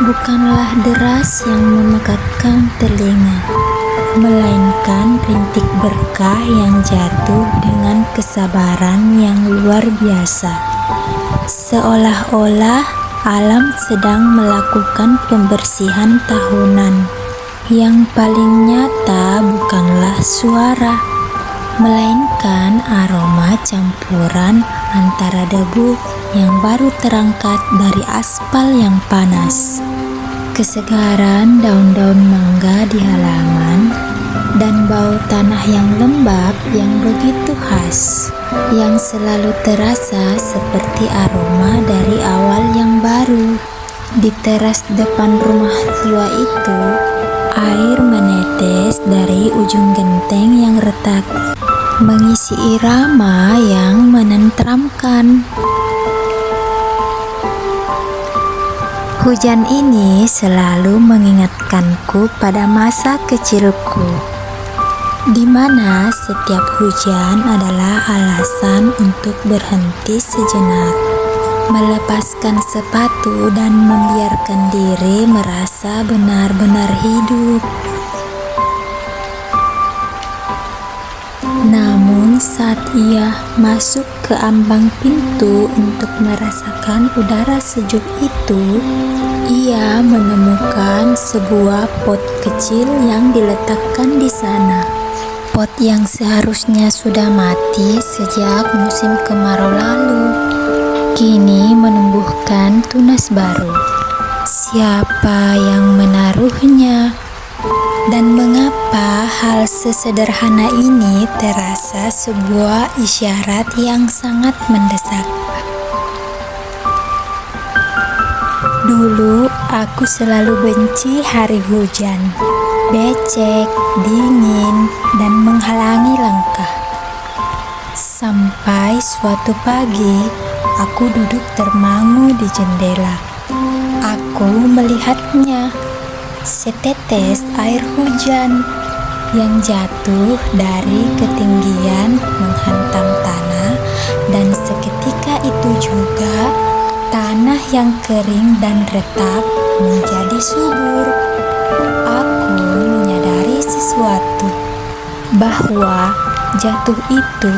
bukanlah deras yang memekakkan telinga, melainkan rintik berkah yang jatuh dengan kesabaran yang luar biasa. Seolah-olah alam sedang melakukan pembersihan tahunan. Yang paling nyata bukanlah suara, melainkan aroma campuran antara debu yang baru terangkat dari aspal yang panas, kesegaran daun-daun mangga di halaman, dan bau tanah yang lembab yang begitu khas, yang selalu terasa seperti aroma dari awal yang baru. Di teras depan rumah tua itu, air menetes dari ujung genteng yang retak, mengisi irama yang menenteramkan. Hujan ini selalu mengingatkanku pada masa kecilku, di mana setiap hujan adalah alasan untuk berhenti sejenak, melepaskan sepatu dan membiarkan diri merasa benar-benar hidup. Namun saat ia masuk ke ambang pintu untuk merasakan udara sejuk itu, ia menemukan sebuah pot kecil yang diletakkan di sana. Pot yang seharusnya sudah mati sejak musim kemarau lalu, kini menumbuhkan tunas baru. Siapa yang menaruhnya? Dan mengapa hal sesederhana ini terasa sebuah isyarat yang sangat mendesak? Dulu aku selalu benci hari hujan, becek, dingin, dan menghalangi langkah. Sampai suatu pagi, aku duduk termangu di jendela. Aku melihatnya. Setetes air hujan yang jatuh dari ketinggian menghantam tanah, dan seketika itu juga tanah yang kering dan retak menjadi subur. Aku menyadari sesuatu, bahwa jatuh itu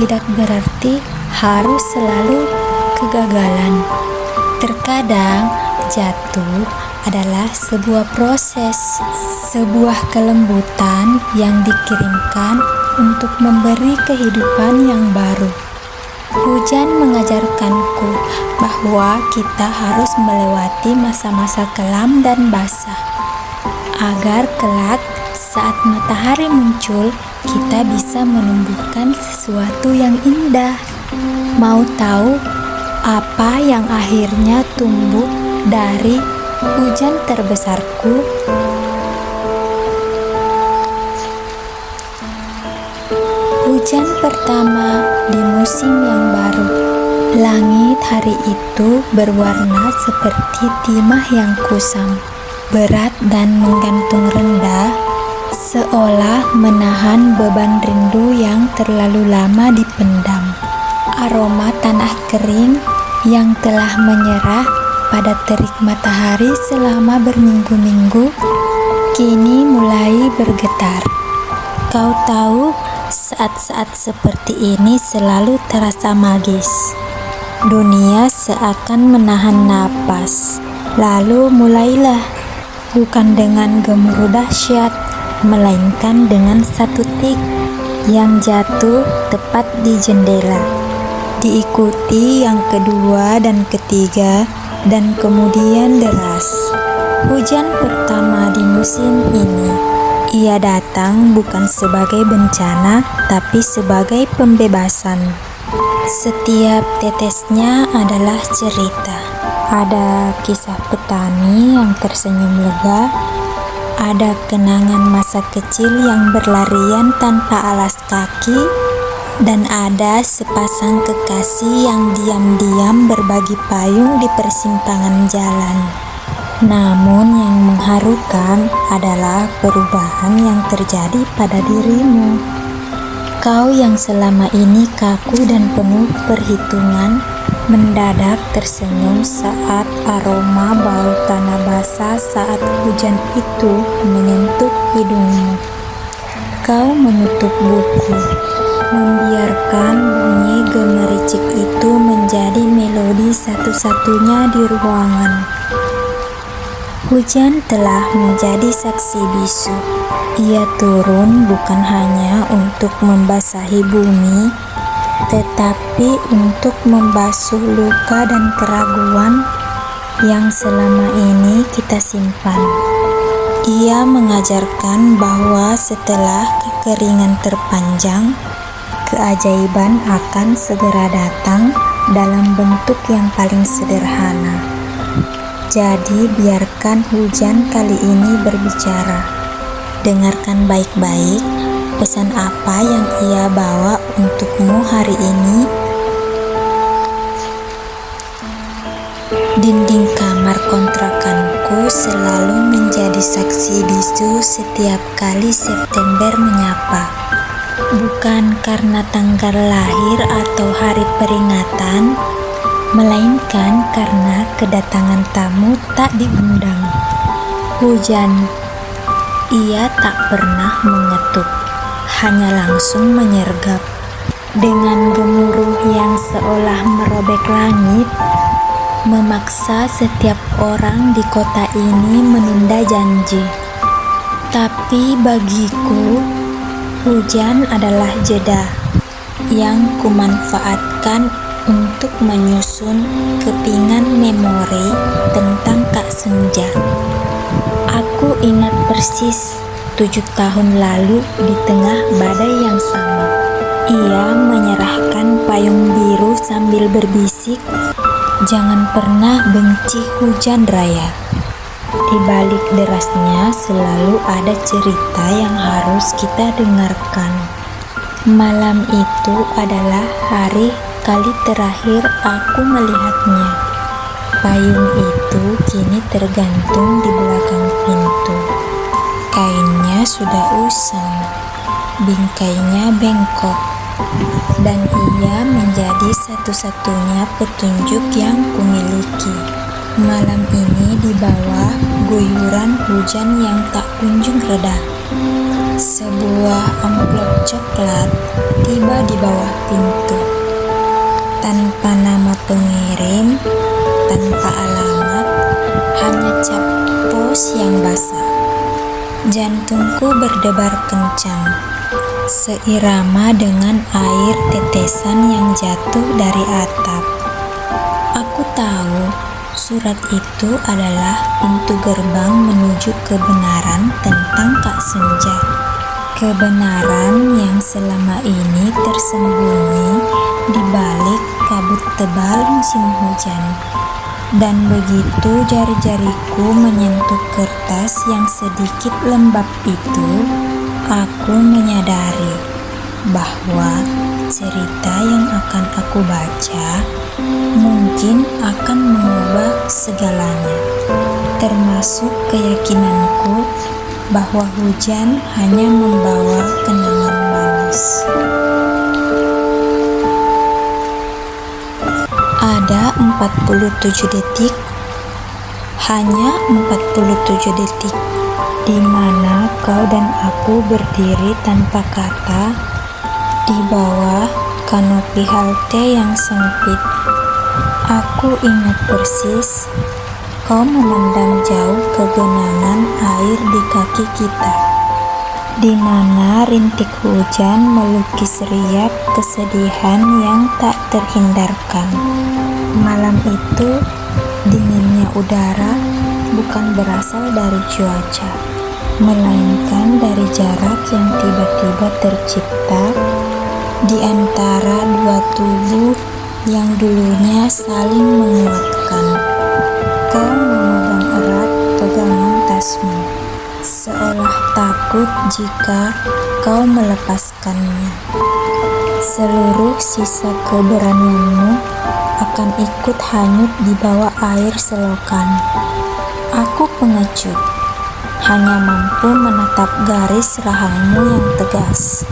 tidak berarti harus selalu kegagalan. Terkadang jatuh adalah sebuah proses, sebuah kelembutan yang dikirimkan untuk memberi kehidupan yang baru. Hujan mengajarkanku bahwa kita harus melewati masa-masa kelam dan basah, agar kelak saat matahari muncul, kita bisa menumbuhkan sesuatu yang indah. Mau tahu apa yang akhirnya tumbuh dari hujan terbesarku? Hujan pertama di musim yang baru. Langit hari itu berwarna seperti timah yang kusam, berat dan menggantung rendah, seolah menahan beban rindu yang terlalu lama dipendam. Aroma tanah kering yang telah menyerah pada terik matahari selama berminggu-minggu kini mulai bergetar. Kau tahu, saat-saat seperti ini selalu terasa magis. Dunia seakan menahan napas. Lalu mulailah, bukan dengan gemuruh dahsyat, melainkan dengan satu tik yang jatuh tepat di jendela, diikuti yang kedua dan ketiga, dan kemudian deras. Hujan pertama di musim ini. Ia datang bukan sebagai bencana, tapi sebagai pembebasan. Setiap tetesnya adalah cerita. Ada kisah petani yang tersenyum lega, ada kenangan masa kecil yang berlarian tanpa alas kaki, dan ada sepasang kekasih yang diam-diam berbagi payung di persimpangan jalan. Namun yang mengharukan adalah perubahan yang terjadi pada dirimu. Kau yang selama ini kaku dan penuh perhitungan, mendadak tersenyum saat aroma bau tanah basah saat hujan itu menyentuh hidungmu. Kau menutup buku, membiarkan bunyi gemericik itu menjadi melodi satu-satunya di ruangan. Hujan telah menjadi saksi bisu. Ia turun bukan hanya untuk membasahi bumi, tetapi untuk membasuh luka dan keraguan yang selama ini kita simpan. Ia mengajarkan bahwa setelah kekeringan terpanjang, keajaiban akan segera datang dalam bentuk yang paling sederhana. Jadi biarkan hujan kali ini berbicara. Dengarkan baik-baik pesan apa yang ia bawa untukmu hari ini. Dinding kamar kontrakanku selalu menjadi saksi bisu setiap kali September menyapa. Bukan karena tanggal lahir atau hari peringatan, melainkan karena kedatangan tamu tak diundang. Hujan, ia tak pernah mengetuk, hanya langsung menyergap. Dengan gemuruh yang seolah merobek langit, memaksa setiap orang di kota ini menunda janji. Tapi bagiku, hujan adalah jeda yang kumanfaatkan untuk menyusun kepingan memori tentang Kak Senja. Aku ingat persis 7 tahun lalu di tengah badai yang sama. Ia menyerahkan payung biru sambil berbisik, "Jangan pernah benci hujan raya." Di balik derasnya selalu ada cerita yang harus kita dengarkan. Malam itu adalah hari kali terakhir aku melihatnya. Payung itu kini tergantung di belakang pintu. Kainnya sudah usang, bingkainya bengkok, dan ia menjadi satu-satunya petunjuk yang kumiliki. Malam ini di bawah guyuran hujan yang tak kunjung reda, sebuah amplop coklat tiba di bawah pintu. Tanpa nama pengirim, tanpa alamat, hanya cap pos yang basah. Jantungku berdebar kencang, seirama dengan air tetesan yang jatuh dari atap. Aku tahu surat itu adalah pintu gerbang menuju kebenaran tentang Kak Senja. Kebenaran yang selama ini tersembunyi di balik kabut tebal musim hujan. Dan begitu jari-jariku menyentuh kertas yang sedikit lembab itu, aku menyadari bahwa cerita yang akan aku baca mungkin akan mengubah segalanya, termasuk keyakinanku bahwa hujan hanya membawa kenangan manis. Ada 47 detik, hanya 47 detik, di mana kau dan aku berdiri tanpa kata di bawah kanopi halte yang sempit. Aku ingat persis kau memandang jauh ke genangan air di kaki kita, di mana rintik hujan melukis riak kesedihan yang tak terhindarkan. Malam itu, dinginnya udara bukan berasal dari cuaca, melainkan dari jarak yang tiba-tiba tercipta di antara dua tubuh yang dulunya saling menguatkan. Kau memegang erat pegangan tasmu, seolah takut jika kau melepaskannya. Seluruh sisa keberanianmu akan ikut hanyut di bawah air selokan. Aku pengecut, hanya mampu menatap garis rahangmu yang tegas.